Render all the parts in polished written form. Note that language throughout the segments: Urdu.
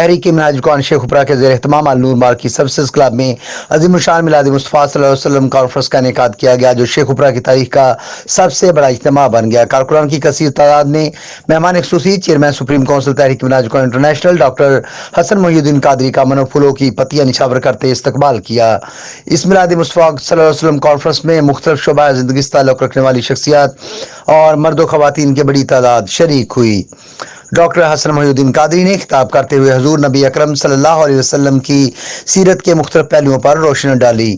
تحریک منہاج القرآن شیخ اپرا کے زیر اہتمام النور مارکی سروسز کلب میں عظیم الشان میلاد مصطفیٰ صلی اللہ علیہ وسلم کانفرنس کا انعقاد کیا گیا، جو شیخ اپرا کی تاریخ کا سب سے بڑا اجتماع بن گیا۔ کارکنان کی کثیر تعداد نے مہمان خصوصی چیئرمین سپریم کونسل تحریک منہاج القرآن انٹرنیشنل ڈاکٹر حسن محی الدین قادری کا من و پھولوں کی پتیاں نچھاور کرتے استقبال کیا۔ اس میلاد مصطفیٰ صلی اللہ علیہ وسلم کانفرنس میں مختلف شعبہ زندگی سے تعلق رکھنے والی شخصیات اور مرد و خواتین کی بڑی تعداد شریک ہوئی۔ ڈاکٹر حسن محی الدین قادری نے خطاب کرتے ہوئے حضور نبی اکرم صلی اللہ علیہ وسلم کی سیرت کے مختلف پہلوؤں پر روشنی ڈالی۔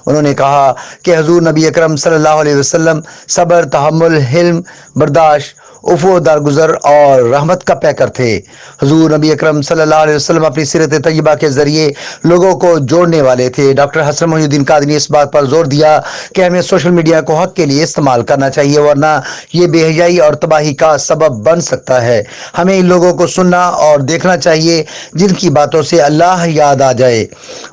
انہوں نے کہا کہ حضور نبی اکرم صلی اللہ علیہ وسلم صبر، تحمل، حلم، برداشت، عفو، درگزر اور رحمت کا پیکر تھے۔ حضور نبی اکرم صلی اللہ علیہ وسلم اپنی سیرت طیبہ کے ذریعے لوگوں کو جوڑنے والے تھے۔ ڈاکٹر حسن محی الدین قادری نے اس بات پر زور دیا کہ ہمیں سوشل میڈیا کو حق کے لیے استعمال کرنا چاہیے، ورنہ یہ بے حیائی اور تباہی کا سبب بن سکتا ہے۔ ہمیں ان لوگوں کو سننا اور دیکھنا چاہیے جن کی باتوں سے اللہ یاد آ جائے۔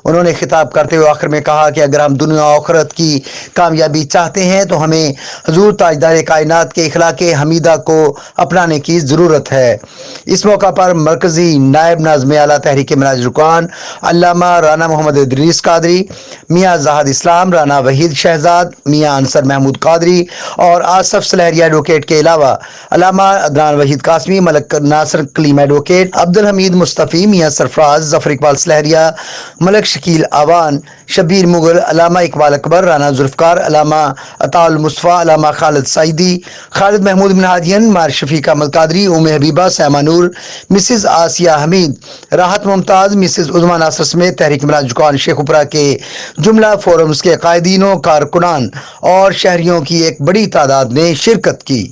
انہوں نے خطاب کرتے ہوئے آخر میں کہا کہ اگر ہم دنیا و آخرت کی کامیابی چاہتے ہیں تو ہمیں حضور تاجدار کائنات کے اخلاق حمیدہ کو اپنانے کی ضرورت ہے۔ اس موقع پر مرکزی نائب ناظم اعلیٰ تحریک منہاج القرآن علامہ رانا محمد ادریس قادری، میاں زاہد اسلام، رانا وحید شہزاد، میاں انصر محمود قادری اور آصف سلہریہ ایڈوکیٹ کے علاوہ علامہ عدنان وحید قاسمی، ملک ناصر کلیم ایڈوکیٹ، عبدالحمید مصطفی، میاں سرفراز، ظفر اقبال سلہریہ، ملک شکیل آوان، شبیر مغل، علامہ اقبال اکبر، رانا ذوالفقار، علامہ عطاء المصطفیٰ، علامہ خالد سعیدی، خالد محمود منہاجین، مار شفیق احمد قادری، ام حبیبہ، سیما نور، مسز آسیہ حمید، راحت ممتاز، مسز عظمیٰ ناصر سمیت تحریک منہاج القرآن شیخ اپرا کے جملہ فورمز کے قائدین و کارکنان اور شہریوں کی ایک بڑی تعداد نے شرکت کی۔